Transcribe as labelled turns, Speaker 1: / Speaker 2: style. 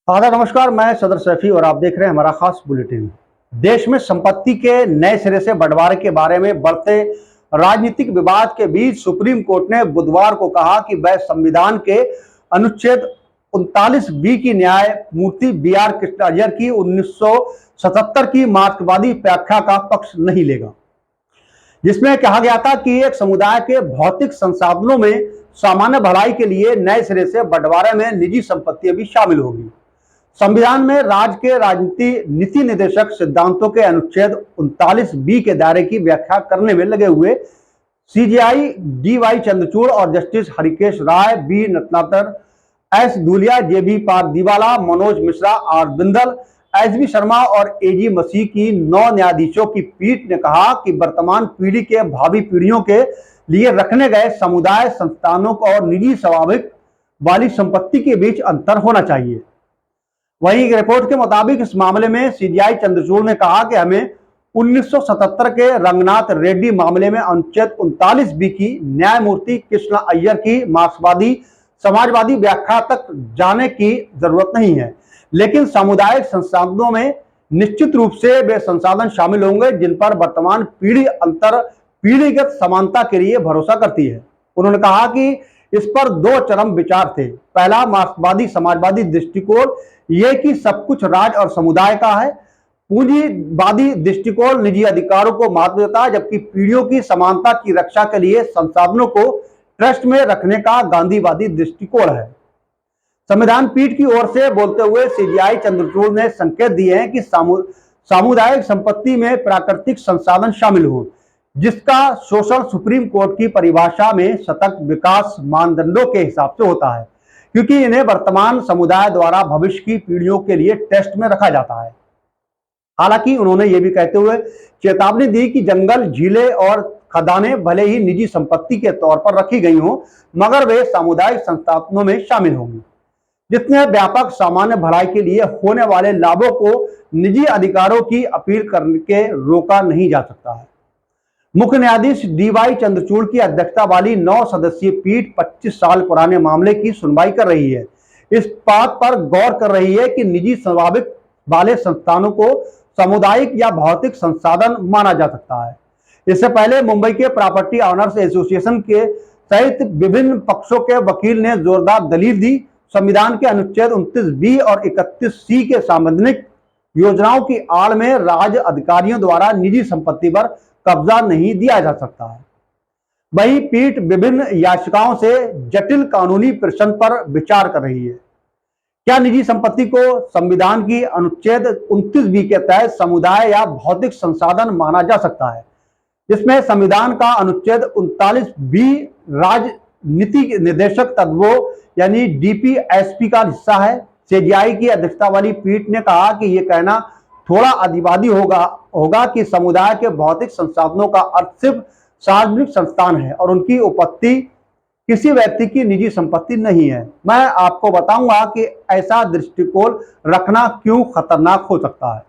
Speaker 1: आदाब नमस्कार, मैं सदर सैफी और आप देख रहे हैं हमारा खास बुलेटिन। देश में संपत्ति के नए सिरे से बंटवारे के बारे में बढ़ते राजनीतिक विवाद के बीच सुप्रीम कोर्ट ने बुधवार को कहा कि वह संविधान के अनुच्छेद 39 बी की न्यायमूर्ति बी.आर. कृष्ण अय्यर की 1977 की मार्क्सवादी व्याख्या का पक्ष नहीं लेगा, जिसमें कहा गया था कि एक समुदाय के भौतिक संसाधनों में सामान्य भलाई के लिए नए सिरे से बंटवारे में निजी संपत्तियां भी शामिल होगी। संविधान में राज्य के राजनीति नीति निर्देशक सिद्धांतों के अनुच्छेद 39 बी के दायरे की व्याख्या करने में लगे हुए सीजेआई डी.वाई. चंद्रचूड़ और justice Harikesh Roy, B. Ratnakar, S. Dhulia, J B. Pardiwala, Manoj Mishra, R. Bindal, S B. Sharma और ए.जी. मसीह की 9 न्यायाधीशों की पीठ ने कहा कि वर्तमान पीढ़ी के भावी पीढ़ियों के लिए रखने गए समुदाय संस्थानों और निजी स्वाभाविक वाली संपत्ति के बीच अंतर होना चाहिए। वहीं एक रिपोर्ट के मुताबिक इस मामले में सीजेआई चंद्रचूड़ ने कहा कि हमें 1977 के रंगनाथ रेड्डी मामले में अनुच्छेद 39 बी की न्यायमूर्ति कृष्ण अय्यर की मार्क्सवादी समाजवादी व्याख्या तक जाने की जरूरत नहीं है, लेकिन सामुदायिक संसाधनों में निश्चित रूप से वे संसाधन शामिल होंगे जिन पर वर्तमान पीढ़ी अंतर पीढ़ीगत समानता के लिए भरोसा करती है। उन्होंने कहा कि इस पर 2 चरम विचार थे। पहला, मार्क्सवादी समाजवादी दृष्टिकोण यह कि सब कुछ राज्य और समुदाय का है। पूंजीवादी दृष्टिकोण निजी अधिकारों को महत्व देता है, जबकि पीढ़ियों की समानता की रक्षा के लिए संसाधनों को ट्रस्ट में रखने का गांधीवादी दृष्टिकोण है। संविधान पीठ की ओर से बोलते हुए सीजेआई चंद्रचूड़ ने संकेत दिए हैं कि सामुदायिक संपत्ति में प्राकृतिक संसाधन शामिल हो, जिसका शोषण सुप्रीम कोर्ट की परिभाषा में सतत विकास मानदंडों के हिसाब से होता है, क्योंकि इन्हें वर्तमान समुदाय द्वारा भविष्य की पीढ़ियों के लिए टेस्ट में रखा जाता है। हालांकि उन्होंने ये भी कहते हुए चेतावनी दी कि जंगल, झीलें और खदानें भले ही निजी संपत्ति के तौर पर रखी गई हों, मगर वे सामुदायिक संस्थानों में शामिल होंगी, जिसमें व्यापक सामान्य भलाई के लिए होने वाले लाभों को निजी अधिकारों की अपील करके रोका नहीं जा सकता है। मुख्य न्यायाधीश डी.वाई. चंद्रचूड़ की अध्यक्षता वाली 9 सदस्यीय पीठ 25 साल पुराने मामले की सुनवाई कर रही है। इस बात पर गौर कर रही है कि निजी स्वाभाविक वाले संस्थानों को सामुदायिक या भौतिक संसाधन माना जा सकता है। इससे पहले मुंबई के प्रॉपर्टी ऑनर्स एसोसिएशन के सहित विभिन्न पक्षों के वकील ने जोरदार दलील दी। संविधान के अनुच्छेद 29 बी और 31C के संवैधानिक योजनाओं की आड़ में राज्य अधिकारियों द्वारा निजी संपत्ति पर कब्जा नहीं दिया जा सकता है। वही पीठ विभिन्न याचिकाओं से जटिल कानूनी प्रश्न पर विचार कर रही है। क्या निजी संपत्ति को संविधान की अनुच्छेद 29 बी के तहत समुदाय या भौतिक संसाधन माना जा सकता है, जिसमें संविधान का अनुच्छेद 39 बी राजनीति निर्देशक तत्वों यानी डीपीएसपी का हिस्सा है। सीजेआई की अध्यक्षता वाली पीठ ने कहा कि यह कहना थोड़ा अधिवादी होगा कि समुदाय के भौतिक संसाधनों का अर्थ सिर्फ सार्वजनिक संस्थान है और उनकी उपस्थिति किसी व्यक्ति की निजी संपत्ति नहीं है। मैं आपको बताऊंगा कि ऐसा दृष्टिकोण रखना क्यों खतरनाक हो सकता है।